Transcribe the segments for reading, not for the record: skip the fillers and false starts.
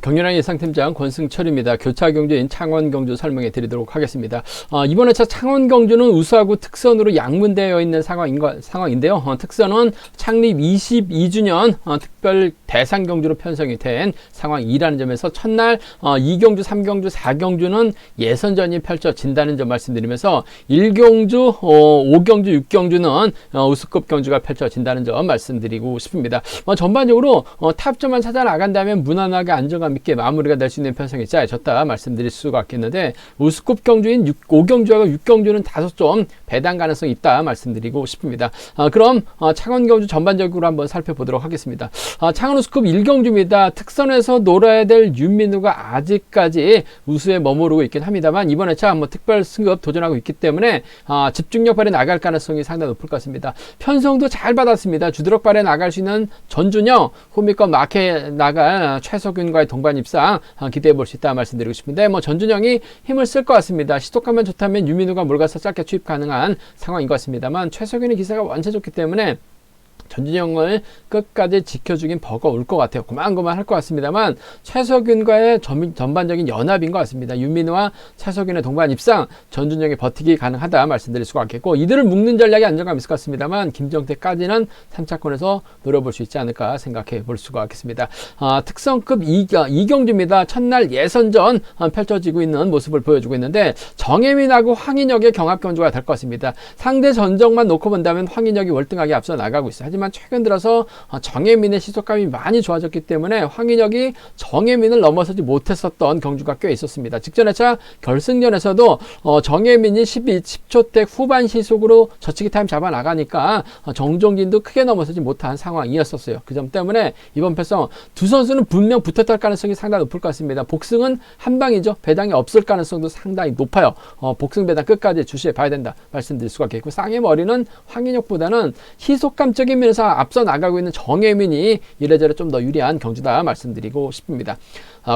경륜한 예상팀장 권승철입니다. 교차 경주인 창원 경주 설명해 드리도록 하겠습니다. 이번 회차 창원 경주는 우수하고 특선으로 양분되어 있는 상황인데요. 특선은 창립 22주년 특별 대상 경주로 편성이 된 상황이라는 점에서 첫날 2경주, 3경주, 4경주는 예선전이 펼쳐진다는 점 말씀드리면서 1경주, 5경주, 6경주는 우수급 경주가 펼쳐진다는 점 말씀드리고 싶습니다. 전반적으로 탑점만 찾아 나간다면 무난하게 안정감 있게 마무리가 될 수 있는 편성이 짜여졌다 말씀드릴 수가 있겠는데, 우수급 경주인 5경주하고 6경주는 다소 좀 배당 가능성이 있다 말씀드리고 싶습니다. 그럼 창원 경주 전반적으로 한번 살펴보도록 하겠습니다. 창원 우수급 1경주입니다. 특선에서 놀아야 될 윤민우가 아직까지 우수에 머무르고 있긴 합니다만, 이번 회차 한번 특별 승급 도전하고 있기 때문에 집중력 발휘 나갈 가능성이 상당히 높을 것 같습니다. 편성도 잘 받았습니다. 주드럭 발휘 나갈 수 있는 전준영, 후미권 마켓 나갈 최석윤과의 동반 입상 기대해 볼 수 있다 말씀드리고 싶은데, 전준영이 힘을 쓸 것 같습니다. 시속감만 좋다면 유민우가 몰가서 짧게 투입 가능한 상황인 것 같습니다만, 최석윤의 기세가 원체 좋기 때문에 전준영을 끝까지 지켜주긴 버거울 것 같아요. 고만고만 할 것 같습니다만, 최석윤과의 전반적인 연합인 것 같습니다. 윤민우와 최석윤의 동반 입상, 전준영이 버티기 가능하다 말씀드릴 수가 있겠고, 이들을 묶는 전략이 안정감 있을 것 같습니다만, 김정태까지는 3차권에서 노려볼 수 있지 않을까 생각해 볼 수가 있겠습니다. 특성급 2경주입니다. 첫날 예선전 펼쳐지고 있는 모습을 보여주고 있는데, 정혜민하고 황인혁의 경합경주가 될 것 같습니다. 상대 전적만 놓고 본다면 황인혁이 월등하게 앞서 나가고 있어요. 하지만 최근 들어서 정혜민의 시속감이 많이 좋아졌기 때문에 황인혁이 정혜민을 넘어서지 못했었던 경주가 꽤 있었습니다. 직전 회차 결승전에서도 정혜민이 10초대 후반 시속으로 저치기 타임 잡아 나가니까 정종진도 크게 넘어서지 못한 상황이었었어요. 그 점 때문에 이번 편성 두 선수는 분명 붙었을 가능성이 상당히 높을 것 같습니다. 복승은 한 방이죠. 배당이 없을 가능성도 상당히 높아요. 복승 배당 끝까지 주시해 봐야 된다 말씀드릴 수가 있겠고, 쌍의 머리는 황인혁보다는 시속감적인 면에서 앞서 나가고 있는 정혜민이 이래저래 좀 더 유리한 경주다 말씀드리고 싶습니다.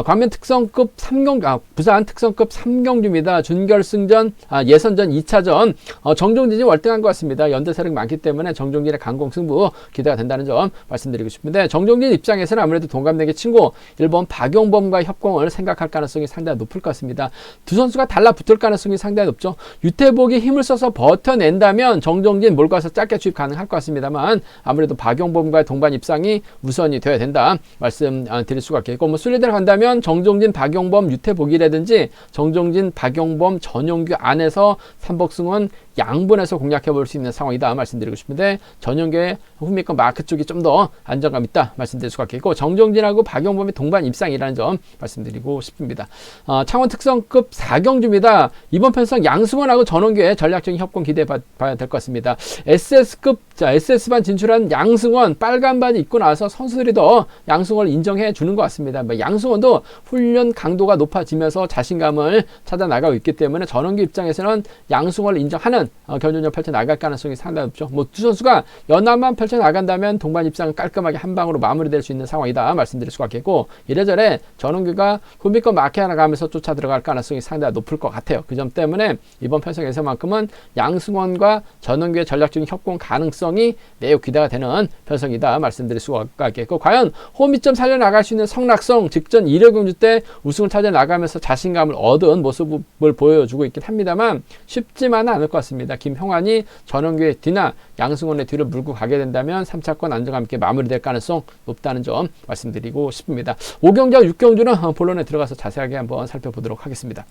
광면 특성급 3경, 부산 특성급 3경주입니다. 준결승전, 예선전 2차전, 정종진이 월등한 것 같습니다. 연대 세력 많기 때문에 정종진의 강공 승부 기대가 된다는 점 말씀드리고 싶은데, 정종진 입장에서는 아무래도 동갑내기 친구 일본 박용범과 협공을 생각할 가능성이 상당히 높을 것 같습니다. 두 선수가 달라붙을 가능성이 상당히 높죠. 유태복이 힘을 써서 버텨낸다면 정종진 몰가서 짧게 투입 가능할 것 같습니다만, 아무래도 박용범과의 동반 입상이 우선이 되어야 된다 말씀드릴 수가 있겠고, 순리대로 간다면 정종진, 박용범, 유태복이라든지 정종진, 박용범, 전용규 안에서 삼복승은 양분해서 공략해 볼 수 있는 상황이다 말씀드리고 싶은데, 전용규의 후미권 마크 쪽이 좀 더 안정감 있다 말씀드릴 수가 있겠고, 정종진하고 박용범의 동반 입상이라는 점 말씀드리고 싶습니다. 창원 특성급 4경주입니다. 이번 편성 양승원하고 전원규의 전략적인 협공 기대해 봐야 될 것 같습니다. SS반 진출한 양승원, 빨간바지 입고 나서 선수들이 더 양승원을 인정해 주는 것 같습니다. 양승원도 훈련 강도가 높아지면서 자신감을 찾아 나가고 있기 때문에 전원규 입장에서는 양승원을 인정하는 경주전 펼쳐 나갈 가능성이 상당히 높죠. 두 선수가 연합만 펼쳐 나간다면 동반 입상은 깔끔하게 한 방으로 마무리될 수 있는 상황이다 말씀드릴 수가 있겠고, 이래저래 전원규가 후미권 마켓 나가면서 쫓아 들어갈 가능성이 상당히 높을 것 같아요. 그 점 때문에 이번 편성에서만큼은 양승원과 전원규의 전략적인 협공 가능성이 매우 기대가 되는 편성이다 말씀드릴 수가 있겠고, 과연 호미점 살려나갈 수 있는 성락성 직전 1회 경주 때 우승을 찾아 나가면서 자신감을 얻은 모습을 보여주고 있긴 합니다만, 쉽지만은 않을 것 같습니다. 김형환이 전원규의 뒤나 양승원의 뒤를 물고 가게 된다면 3차권 안정감 있게 마무리될 가능성 높다는 점 말씀드리고 싶습니다. 5경주와 6경주는 본론에 들어가서 자세하게 한번 살펴보도록 하겠습니다.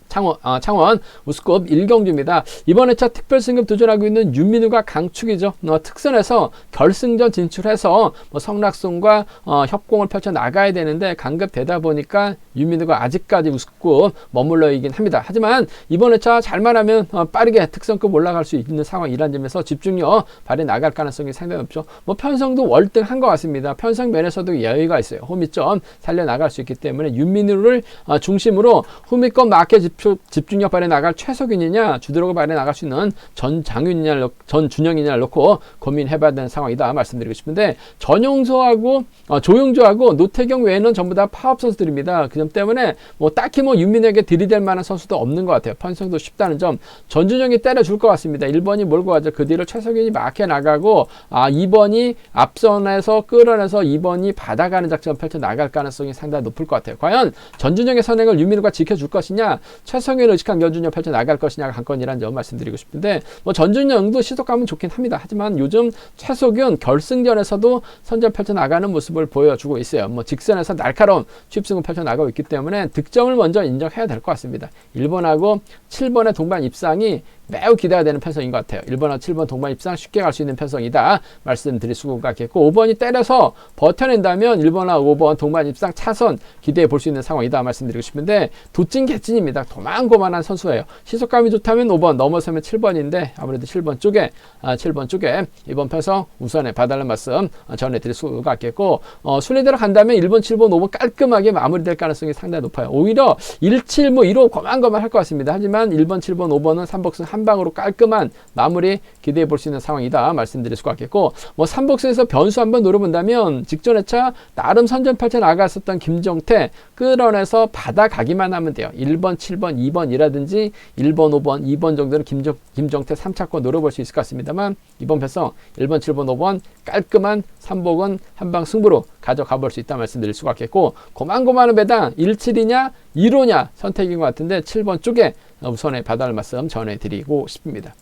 창원 우수급 1경주입니다. 이번 회차 특별 승급 도전하고 있는 윤민우가 강축이죠. 특선에서 결승전 진출해서 성락송과 협공을 펼쳐 나가야 되는데 강급되다 보니까 윤민우가 아직까지 우수급 머물러 있긴 합니다. 하지만 이번 회차 잘만 하면 빠르게 특성급 올라갈 수 있는 상황이란 점에서 집중력 발휘 나갈 가능성이 상당히 높죠. 편성도 월등한 것 같습니다. 편성 면에서도 여유가 있어요. 호미점 살려 나갈 수 있기 때문에 윤민우를 중심으로 후미권 마켓 국회 집중력 발휘 나갈 최석윤이냐 주드로그 발휘 나갈 수 있는 전장윤이냐 전준영이냐를 놓고 고민해봐야 되는 상황이다 말씀드리고 싶은데 전용서하고 조용조하고 노태경 외에는 전부 다 파업 선수들입니다. 그 점 때문에 뭐 딱히 뭐 윤민에게 들이댈 만한 선수도 없는 것 같아요. 편성도 쉽다는 점. 전준영이 때려줄 것 같습니다. 1번이 몰고 가죠. 그 뒤로 최석윤이 막혀 나가고 2번이 앞선에서 끌어내서 2번이 받아가는 작전 펼쳐 나갈 가능성이 상당히 높을 것 같아요. 과연 전준영의 선행을 윤민우가 지켜줄 것이냐 최석윤을 의식한 전준영 펼쳐 나갈 것이냐가 관건이라는 점 말씀드리고 싶은데 뭐 전준영도 시속감은 좋긴 합니다. 하지만 요즘 최석윤 결승전에서도 선전 펼쳐 나가는 모습을 보여주고 있어요. 뭐 직선에서 날카로운 칩승을 펼쳐 나가고 있기 때문에 득점을 먼저 인정해야 될 것 같습니다. 1번하고 7번의 동반 입상이 매우 기대가 되는 편성인 것 같아요. 1번하고 7번 동반 입상 쉽게 갈 수 있는 편성이다 말씀드릴 수가 있겠고 5번이 때려서 버텨낸다면 1번하고 5번 동반 입상 차선 기대해 볼 수 있는 상황이다 말씀드리고 싶은데 도찐 개찐입니다. 도만고만한 선수예요. 시속감이 좋다면 5번 넘어서면 7번인데 아무래도 7번 쪽에 이번 편성 우선에 봐달라는 말씀 전해드릴 수가 있겠고 순위대로 간다면 1번, 7번, 5번 깔끔하게 마무리될 가능성이 상당히 높아요. 오히려 1, 7, 뭐 1호 고만고만 할 것 같습니다. 하지만 1번, 7번, 5번은 3복승 한 방으로 깔끔한 마무리 기대해 볼 수 있는 상황이다 말씀드릴 수가 있겠고 뭐 3복승에서 변수 한번 노려본다면 직전 회차 나름 선전팔자 나갔었던 김정태 끌어내서 받아가기만 하면 돼요. 1번, 7번, 2번이라든지 1번, 5번, 2번 정도는 김정태 3차권 노려볼 수 있을 것 같습니다만 이번 편성 1번, 7번, 5번 깔끔한 3복은 한방 승부로 가져가 볼 수 있다 말씀드릴 수가 있겠고 고만고만한 배당 1, 7이냐 1호냐 선택인 것 같은데 7번 쪽에 우선에 받아갈 말씀 전해드리고 싶습니다.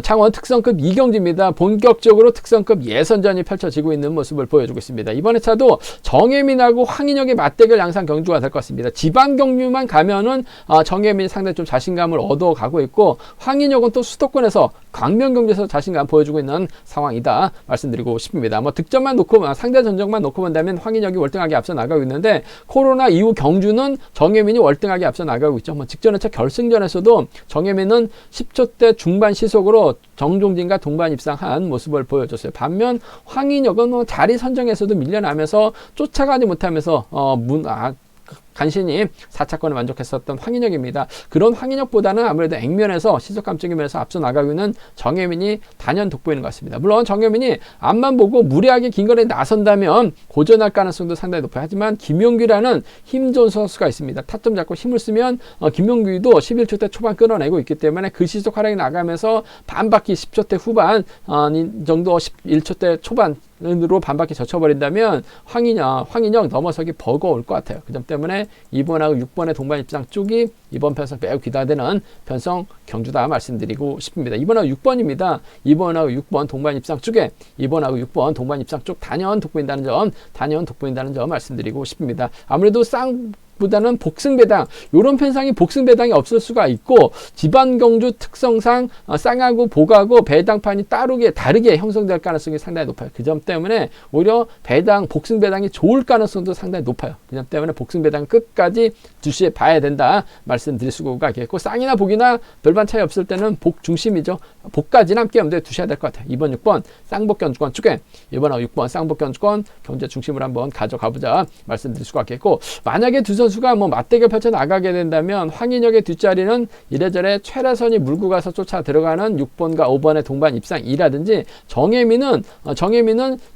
창원 특성급 2경기입니다. 본격적으로 특성급 예선전이 펼쳐지고 있는 모습을 보여주고 있습니다. 이번 회차도 정혜민하고 황인혁의 맞대결 양상 경주가 될 것 같습니다. 지방 경주만 가면은 정혜민이 상당히 좀 자신감을 얻어가고 있고 황인혁은 또 수도권에서 광명 경주에서 자신감 보여주고 있는 상황이다 말씀드리고 싶습니다. 뭐 득점만 놓고 상대 전적만 놓고 본다면 황인혁이 월등하게 앞서 나가고 있는데 코로나 이후 경주는 정혜민이 월등하게 앞서 나가고 있죠. 뭐 직전 회차 결승전에서도 정혜민은 10초대 중반 시속으로 정종진과 동반 입상한 모습을 보여줬어요. 반면 황인혁은 자리 선정에서도 밀려나면서 쫓아가지 못하면서 간신히 4차권을 만족했었던 황인혁입니다. 그런 황인혁보다는 아무래도 액면에서 시속감적인 면에서 앞서 나가고 있는 정혜민이 단연 돋보이는 것 같습니다. 물론 정혜민이 앞만 보고 무리하게 긴 거리에 나선다면 고전할 가능성도 상당히 높아요. 하지만 김용규라는 힘 좋은 선수가 있습니다. 타점 잡고 힘을 쓰면 김용규도 11초대 초반 끌어내고 있기 때문에 그 시속 활약이 나가면서 반바퀴 10초대 후반 정도 11초대 초반 으로 반바퀴 젖혀버린다면 황인혁 넘어서기 버거울 것 같아요. 그 점 때문에 2번하고 6번의 동반 입장 쪽이 이번 편성 매우 기대되는 편성 경주다 말씀드리고 싶습니다. 2번하고 6번입니다. 2번하고 6번 동반 입장 쪽에 2번하고 6번 동반 입장 쪽 단연 돋보인다는 점 말씀드리고 싶습니다. 아무래도 보다는 복승배당 이런 편상이 복승배당이 없을 수가 있고 지방경주 특성상 쌍하고 복하고 배당판이 다르게 형성될 가능성이 상당히 높아요. 그 점 때문에 오히려 복승배당이 좋을 가능성도 상당히 높아요. 그 점 때문에 복승배당 끝까지 주시해 봐야 된다 말씀드릴 수가 있겠고 쌍이나 복이나 별반 차이 없을 때는 복 중심이죠. 복까지는 함께 염두에 두셔야 될 것 같아요. 2번 6번 쌍복 견주권 쪽에 1번하고 6번 쌍복 견주권 경제 중심으로 한번 가져가보자 말씀드릴 수가 있겠고 만약에 두 선수가 뭐 맞대결 펼쳐 나가게 된다면 황인혁의 뒷자리는 이래저래 최래선이 물고 가서 쫓아 들어가는 6번과 5번의 동반 입상이라든지 정혜민은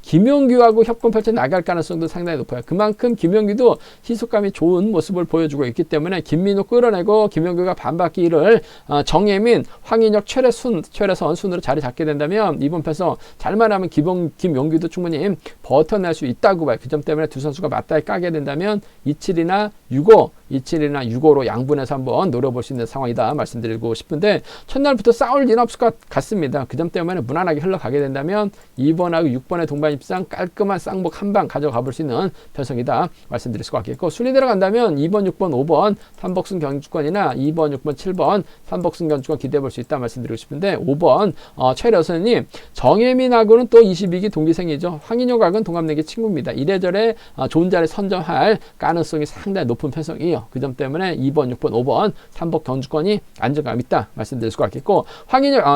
김용규하고 협공 펼쳐 나갈 가능성도 상당히 높아요. 그만큼 김용규도 희속감이 좋은 모습을 보여주고 있기 때문에 김민우 끌어내고 김용규가 반바퀴를 정혜민, 황인혁 최래선 순으로 자리 잡게 된다면 이번 편서 잘만 하면 김용규도 충분히 버텨낼 수 있다고 봐요. 그 점 때문에 두 선수가 맞다이 까게 된다면 27이나 6호로 양분해서 한번 노려볼 수 있는 상황이다 말씀드리고 싶은데 첫날부터 싸울 일 없을 것 같습니다. 그 점 때문에 무난하게 흘러가게 된다면 2번하고 6번의 동반 입상 깔끔한 쌍복 한 방 가져가 볼 수 있는 편성이다 말씀드릴 수가 있겠고 순위대로 간다면 2번, 6번, 5번 3복승 경주권이나 2번, 6번, 7번 3복승 경주권 기대해 볼 수 있다 말씀드리고 싶은데 5번 최려선님 정혜민하고는 또 22기 동기생이죠. 황인혁하고는 동갑내기 친구입니다. 이래저래 좋은 자리 선점할 가능성이 상당히 높은 편성이에요. 없어요. 그 점 때문에 2번, 6번, 5번 삼복 경주권이 안정감 있다 말씀드릴 수가 있겠고,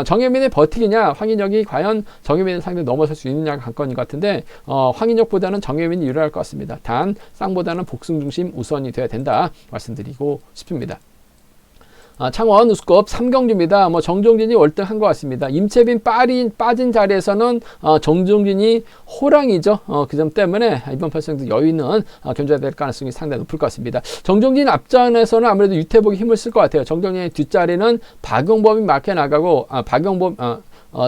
정혜민의 버티기냐, 황인혁이 과연 정혜민의 상대 넘어설 수 있느냐가 관건인 것 같은데, 황인혁보다는 정혜민이 유리할 것 같습니다. 단 쌍보다는 복승 중심 우선이 돼야 된다 말씀드리고 싶습니다. 창원 우스컵 3경주입니다. 정종진이 월등한 것 같습니다. 임채빈 빠진 자리에서는 정종진이 호랑이죠. 그 점 때문에 이번 편성도 여유 있는 견주가 될 가능성이 상당히 높을 것 같습니다. 정종진 앞전에서는 아무래도 유태복이 힘을 쓸 것 같아요. 정종진의 뒷자리는 박용범이 막혀 나가고,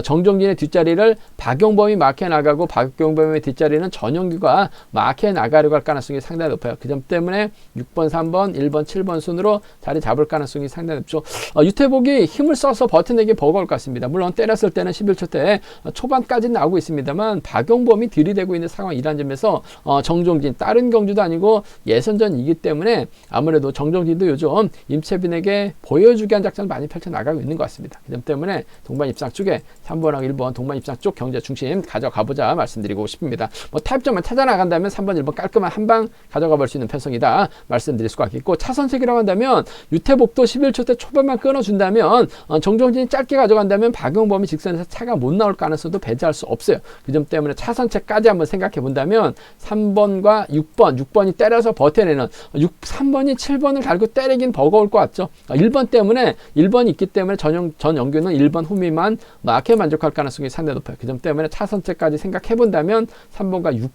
정종진의 뒷자리를 박용범이 막혀 나가고, 박용범의 뒷자리는 전용규가 막혀 나가려고 할 가능성이 상당히 높아요. 그 점 때문에 6번, 3번, 1번, 7번 순으로 자리 잡을 가능성이 상당히 높죠. 유태복이 힘을 써서 버텨내기 버거울 것 같습니다. 물론 때렸을 때는 11초 때 초반까지는 나오고 있습니다만, 박용범이 들이대고 있는 상황이라는 점에서 정종진, 다른 경주도 아니고 예선전이기 때문에 아무래도 정종진도 요즘 임채빈에게 보여주기 한 작전을 많이 펼쳐나가고 있는 것 같습니다. 그 점 때문에 동반 입상 쪽에 3번하고 1번 동반 입상 쪽 경제 중심 가져가보자 말씀드리고 싶습니다. 타입점만 찾아나간다면 3번, 1번 깔끔한 한방 가져가 볼 수 있는 편성이다 말씀드릴 수가 있겠고, 차선책이라고 한다면 유태복도 11초 때 초반만 끊어준다면, 정종진이 짧게 가져간다면 박용범이 직선에서 차가 못 나올 가능성도 배제할 수 없어요. 그 점 때문에 차선책까지 한번 생각해 본다면 3번과 6번이 때려서 버텨내는, 3번이 7번을 달고 때리긴 버거울 것 같죠. 1번 때문에 1번이 있기 때문에 전영규는 1번 후미만 막혀 만족할 가능성이 상당히 높아요. 그 점 때문에 차선책까지 생각해 본다면 3번과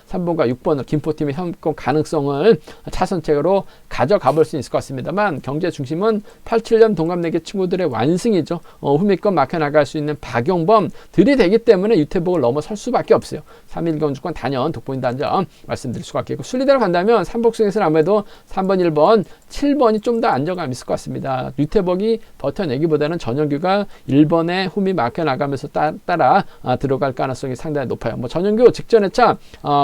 6번을 김포팀의 협공 가능성을 차선책으로 가져가 볼 수 있을 것 같습니다만, 경제 중심은 87년 동갑내기 친구들의 완승이죠. 후미권 막혀 나갈 수 있는 박용범 들이대기 때문에 유태복을 넘어설 수밖에 없어요. 3일 경주권 단연 돋보인다는 점 말씀드릴 수가 있겠고, 순리대로 간다면 삼복승에서는 아무래도 3번, 1번, 7번이 좀 더 안정감 있을 것 같습니다. 유태복이 버텨내기보다는 전영규가 1번에 후미 막혀 나가면서 따라 들어갈 가능성이 상당히 높아요. 전영규 직전에 참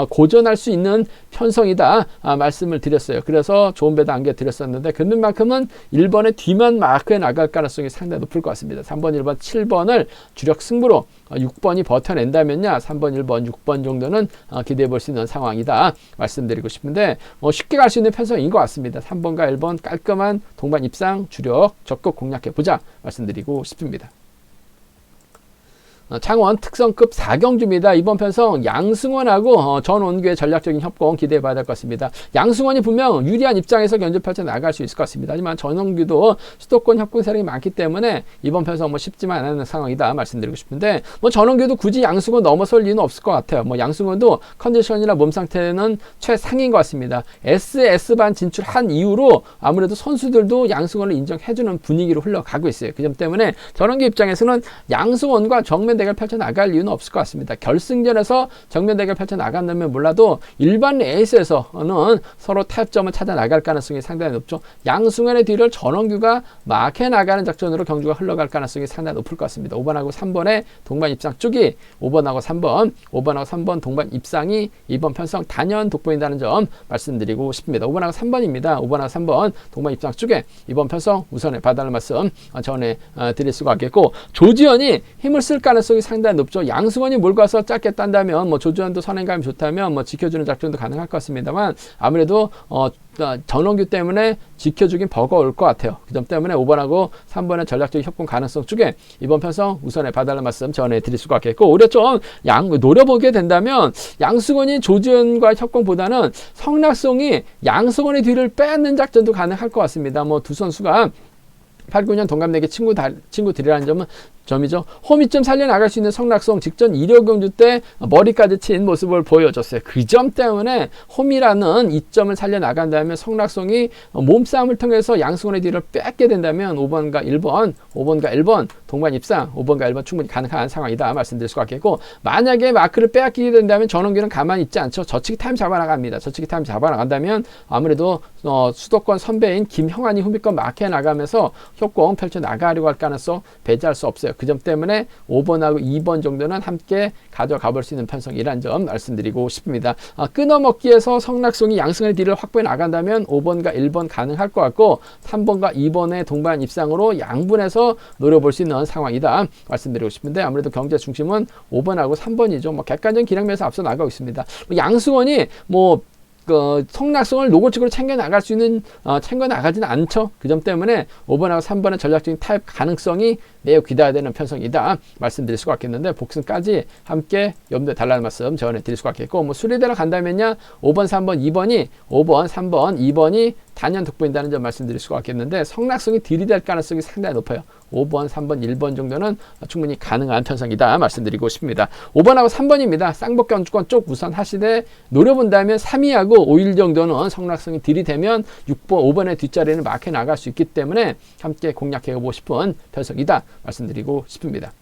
고전할 수 있는 편성이다 말씀을 드렸어요. 그래서 좋은 배도 안겨드렸었는데, 그만큼은 1번의 뒤만 마크해 나갈 가능성이 상당히 높을 것 같습니다. 3번, 1번, 7번을 주력 승부로 6번이 버텨낸다면야 3번, 1번, 6번 정도는 기대해 볼 수 있는 상황이다 말씀드리고 싶은데, 쉽게 갈 수 있는 편성인 것 같습니다. 3번과 1번 깔끔한 동반 입상 주력 적극 공략해 보자 말씀드리고 싶습니다. 창원 특성급 4경주입니다. 이번 편성 양승원하고 전원규의 전략적인 협공 기대해 봐야 될 것 같습니다. 양승원이 분명 유리한 입장에서 견제 펼쳐 나갈 수 있을 것 같습니다. 하지만 전원규도 수도권 협공 세력이 많기 때문에 이번 편성 쉽지만 않은 상황이다 말씀드리고 싶은데, 전원규도 굳이 양승원 넘어설 이유는 없을 것 같아요. 양승원도 컨디션이나 몸 상태는 최상인 것 같습니다. SS반 진출한 이후로 아무래도 선수들도 양승원을 인정해주는 분위기로 흘러가고 있어요. 그 점 때문에 전원규 입장에서는 양승원과 정면 대결 펼쳐 나갈 이유는 없을 것 같습니다. 결승전에서 정면 대결 펼쳐 나간다면 몰라도 일반 레이스에서는 서로 타협점을 찾아 나갈 가능성이 상당히 높죠. 양승원의 뒤를 전원규가 막해 나가는 작전으로 경주가 흘러갈 가능성이 상당히 높을 것 같습니다. 5번하고 3번의 동반 입상 쪽이 5번하고 3번 동반 입상이 이번 편성 단연 돋보인다는 점 말씀드리고 싶습니다. 5번하고 3번입니다. 5번하고 3번 동반 입상 쪽에 이번 편성 우선에 봐달라는 말씀 전해 드릴 수가 있겠고, 조지현이 힘을 쓸 가능성이 상당히 높죠. 양승원이 몰가서 짧게 딴다면 조지현도 선행감이 좋다면 지켜주는 작전도 가능할 것 같습니다만, 아무래도 전원규 때문에 지켜주긴 버거울 것 같아요. 그 점 때문에 5번하고 3번의 전략적 협공 가능성 쪽에 이번 편성 우선에 봐달라는 말씀 전해드릴 수가 있겠고, 오히려 좀 노려보게 된다면 양승원이 조지현과 협공보다는 성낙송이 양승원의 뒤를 빼앗는 작전도 가능할 것 같습니다. 두 선수가 8, 9년 동갑내기 친구들이라는 점이죠. 홈이점 살려나갈 수 있는 성낙송 직전 1호 경주 때 머리까지 친 모습을 보여줬어요. 그 점 때문에 홈이라는 이점을 살려나간다면 성낙송이 몸싸움을 통해서 양승원의 뒤를 뺏게 된다면 5번과 1번 동반 입상 5번과 1번 충분히 가능한 상황이다 말씀드릴 수가 있겠고, 만약에 마크를 빼앗기게 된다면 전원규는 가만히 있지 않죠. 저치기 타임 잡아나갑니다. 저치기 타임 잡아나간다면 아무래도 수도권 선배인 김형환이 후미권 마크에 나가면서 협공 펼쳐 나가려고 할 가능성 배제할 수 없어요. 그 점 때문에 5번하고 2번 정도는 함께 가져가 볼 수 있는 편성이라는 점 말씀드리고 싶습니다. 끊어먹기에서 성낙송이 양승원의 뒤를 확보해 나간다면 5번과 1번 가능할 것 같고, 3번과 2번의 동반 입상으로 양분해서 노려볼 수 있는 상황이다 말씀드리고 싶은데, 아무래도 경제 중심은 5번하고 3번이죠. 객관적인 기량면에서 앞서 나가고 있습니다. 양승원이 성락성을 노골적으로 챙겨 나갈 수 있는, 챙겨 나가지는 않죠. 그 점 때문에 5번하고 3번의 전략적인 타협 가능성이 매우 기대해야 되는 편성이다 말씀드릴 수가 있겠는데, 복승까지 함께 염두에 달라는 말씀 전해드릴 수가 있겠고, 뭐 수리대로 간다면요 5번, 3번, 2번이 5번, 3번, 2번이 단연 돋보인다는 점 말씀드릴 수가 있겠는데, 성락성이 들이댈 가능성이 상당히 높아요. 5번, 3번, 1번 정도는 충분히 가능한 편성이다 말씀드리고 싶습니다. 5번하고 3번입니다. 쌍복경주권 쪽 우선 하시되, 노려본다면 3위하고 5일 정도는 성락성이 들이대면 6번, 5번의 뒷자리는 막혀 나갈 수 있기 때문에 함께 공략해보고 싶은 편성이다 말씀드리고 싶습니다.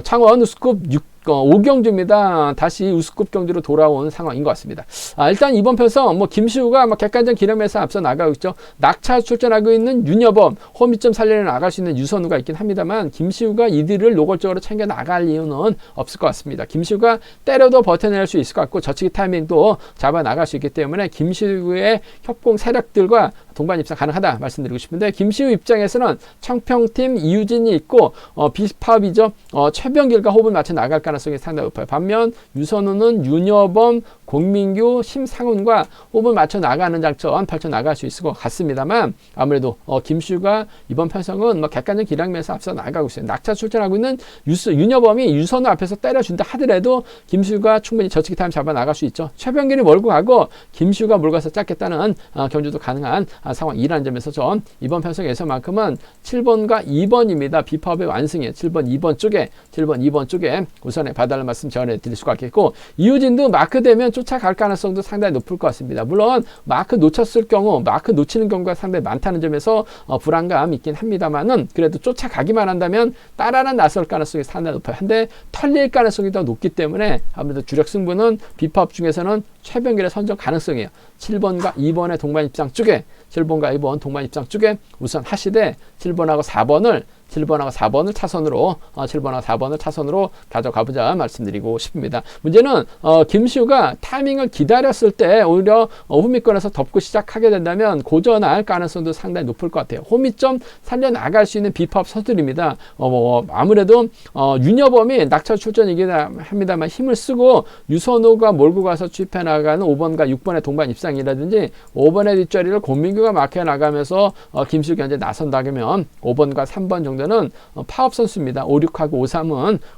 창원 우스컵 5경주입니다. 다시 우스컵 경주로 돌아온 상황인 것 같습니다. 일단 이번 편성 김시우가 객관적 기름에서 앞서 나가고 있죠. 낙차 출전하고 있는 윤여범, 홈이점 살려 나갈 수 있는 유선우가 있긴 합니다만, 김시우가 이들을 노골적으로 챙겨 나갈 이유는 없을 것 같습니다. 김시우가 때려도 버텨낼 수 있을 것 같고, 저치기 타이밍도 잡아 나갈 수 있기 때문에 김시우의 협공 세력들과 동반 입상 가능하다 말씀드리고 싶은데, 김시우 입장에서는 청평팀 이유진이 있고 비파업이죠. 최병길과 호흡을 맞춰 나갈 가능성이 상당히 높아요. 반면 유선우는 윤여범, 공민규, 심상훈과 호흡을 맞춰 나가는 작전 펼쳐 나갈 수 있을 것 같습니다만, 아무래도 김시우가 이번 편성은 객관적 기량면에서 앞서 나가고 있어요. 낙차 출전하고 있는 윤여범이 유선우 앞에서 때려준다 하더라도 김시우가 충분히 저치기 타임 잡아 나갈 수 있죠. 최병길이 몰고 가고 김시우가 몰고 가서 짧겠다는 경주도 가능한 상황이라는 점에서 전 이번 편성에서만큼은 7번과 2번입니다. 비파업의 완승이에요. 7번, 2번 쪽에 우선에 봐달라는 말씀 전해드릴 수가 있겠고, 이유진도 마크 되면 쫓아갈 가능성도 상당히 높을 것 같습니다. 물론 마크 놓쳤을 경우, 마크 놓치는 경우가 상당히 많다는 점에서 불안감 있긴 합니다만은, 그래도 쫓아가기만 한다면 따라는 나설 가능성이 상당히 높아요. 한데 털릴 가능성이 더 높기 때문에 아무래도 주력 승부는 비파업 중에서는 최병길의 선정 가능성이에요. 7번과 2번의 동반 입장 쪽에, 7번과 2번 동반 입장 쪽에 우선 하시되 7번하고 4번을 차선으로 가져가보자 말씀드리고 싶습니다. 문제는 김시우가 타이밍을 기다렸을 때 오히려 후미권에서 덮고 시작하게 된다면 고전할 가능성도 상당히 높을 것 같아요. 호미점 살려나갈 수 있는 비파업 선수들입니다. 아무래도 윤여범이 낙차 출전이긴 합니다만 힘을 쓰고 유선호가 몰고 가서 취입해 나가는 5번과 6번의 동반 입상이라든지 5번의 뒷자리를 권민규가 막혀 나가면서 김시우 견제 나선다면 5번과 3번 정도는 파업 선수입니다. 5, 6하고 5,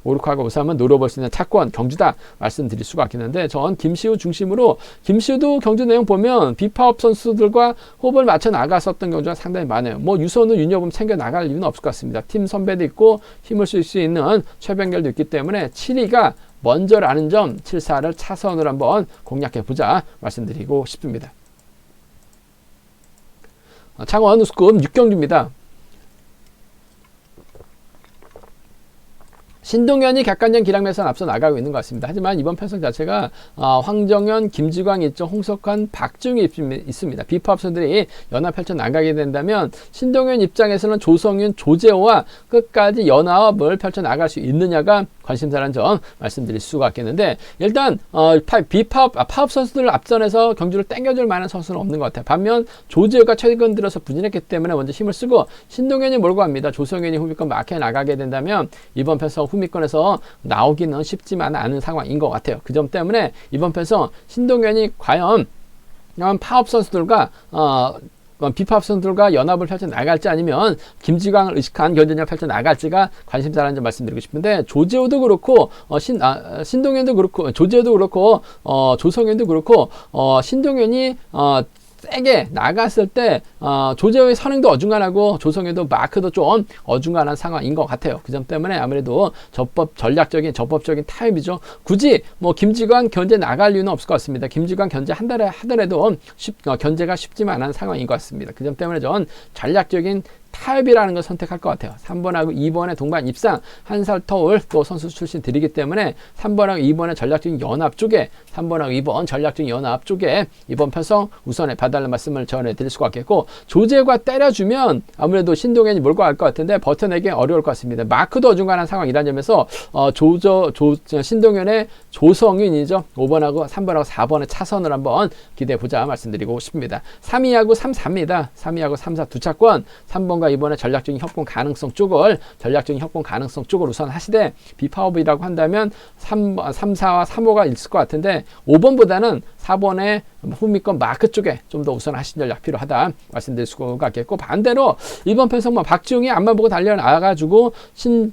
3은 노려볼 수 있는 차권 경주다 말씀드릴 수가 있겠는데, 전 김시우 중심으로, 김시우도 경주 내용 보면 비파업 선수들과 호흡을 맞춰 나갔었던 경주가 상당히 많아요. 유선우, 윤여범 챙겨 나갈 이유는 없을 것 같습니다. 팀 선배도 있고 힘을 쓸 수 있는 최병결도 있기 때문에 7위가 먼저라는 점, 7사를 차선으로 한번 공략해 보자 말씀드리고 싶습니다. 창원 우스컵 6경주입니다. 신동현이 객관적 기량에서 앞서 나가고 있는 것 같습니다. 하지만 이번 편성 자체가 황정현, 김지광이 있죠. 홍석환, 박중이 있습니다. 비파업 선수들이 연합 펼쳐 나가게 된다면 신동현 입장에서는 조성윤, 조재호와 끝까지 연합을 펼쳐 나갈 수 있느냐가 관심사라는 점 말씀드릴 수가 있겠는데, 일단 파업 선수들을 앞선에서 경주를 땡겨줄 만한 선수는 없는 것 같아요. 반면 조재호가 최근 들어서 부진했기 때문에 먼저 힘을 쓰고 신동현이 몰고 갑니다. 조성현이 후미권 막혀 나가게 된다면 이번 편성 후미권에서 나오기는 쉽지만 않은 상황인 것 같아요. 그 점 때문에 이번 편성 신동현이 과연 파업 선수들과 비파업 선수들과 연합을 펼쳐 나갈지, 아니면 김지광을 의식한 견제력을 펼쳐 나갈지가 관심사라는 점 말씀드리고 싶은데, 조재호도 그렇고 신동현도 그렇고 조재호도 그렇고 조성현도 그렇고 신동현이 세게 나갔을 때 조재호의 선행도 어중간하고 조성현도 마크도 좀 어중간한 상황인 것 같아요. 그 점 때문에 아무래도 전략적인 접법적인 타입이죠. 굳이 김지광 견제 나갈 이유는 없을 것 같습니다. 김지광 견제 하더라도 견제가 쉽지만 않은 상황인 것 같습니다. 그 점 때문에 전 전략적인 타협이라는 걸 선택할 것 같아요. 3번하고 2번의 동반 입상, 한 살 터울 또 선수 출신 들이기 때문에 3번하고 2번의 전략적인 연합 쪽에, 3번하고 2번 전략적인 연합 쪽에 이번 편성 우선에 봐달라는 말씀을 전해드릴 수가 있겠고, 조재호가 때려주면 아무래도 신동현이 몰고 갈 것 같은데 버텨내기 어려울 것 같습니다. 마크도 어중간한 상황이라는 점에서 신동현의 조성윤이죠. 5번하고 3번하고 4번의 차선을 한번 기대해보자 말씀드리고 싶습니다. 3위하고 3, 4입니다. 3위하고 3, 4 두 차권, 3번과 2번의 전략적인 협공 가능성 쪽을 우선 하시되, 비파업이라고 한다면 3, 4와 3, 5가 있을 것 같은데 5번보다는 4번의 후미권 마크 쪽에 좀 더 우선하신 전략 필요하다 말씀드릴 수가 있겠고, 반대로 1번 편성만 박지웅이 앞만 보고 달려나가가지고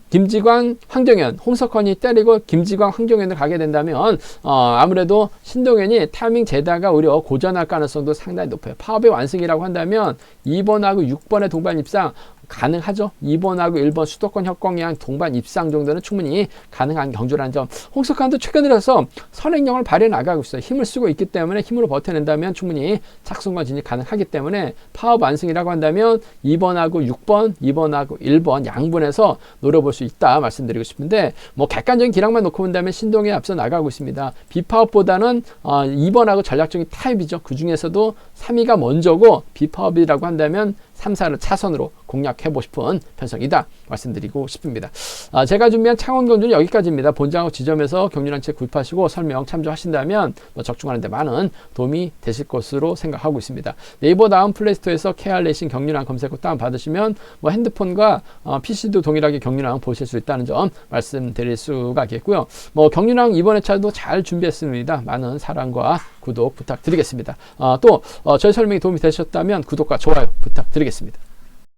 김지광, 황정현, 홍석헌이 때리고 김지광, 황정현을 가게 된다면 아무래도 신동현이 타이밍 재다가 오히려 고전할 가능성도 상당히 높아요. 파업의 완승이라고 한다면 2번하고 6번의 동반 입상 가능하죠. 2번하고 1번 수도권 협공량 동반 입상 정도는 충분히 가능한 경주라는 점. 홍석환도 최근 들어서 선행력을 발휘해 나가고 있어요. 힘을 쓰고 있기 때문에 힘으로 버텨낸다면 충분히 착승과 진입 가능하기 때문에 파업 완승이라고 한다면 2번하고 6번, 2번하고 1번 양분해서 노려볼 수 있다 말씀드리고 싶은데, 뭐 객관적인 기량만 놓고 본다면 신동이 앞서 나가고 있습니다. 비파업보다는 2번하고 전략적인 타입이죠. 그 중에서도 3위가 먼저고 비파업이라고 한다면 3, 4를 차선으로 공략해보고 싶은 편성이다 말씀드리고 싶습니다. 제가 준비한 창원 경주는 여기까지입니다. 본장하고 지점에서 경륜한 책 구입하시고 설명 참조하신다면 적중하는 데 많은 도움이 되실 것으로 생각하고 있습니다. 네이버 다음 플레이스토어에서 KR레이싱 경륜한 검색 후 다운 받으시면 뭐 핸드폰과 PC도 동일하게 경륜한 보실 수 있다는 점 말씀드릴 수가 있겠고요. 뭐 경륜한 이번 회차도 잘 준비했습니다. 많은 사랑과 구독 부탁드리겠습니다. 또 저희 설명이 도움이 되셨다면 구독과 좋아요 부탁드리겠습니다.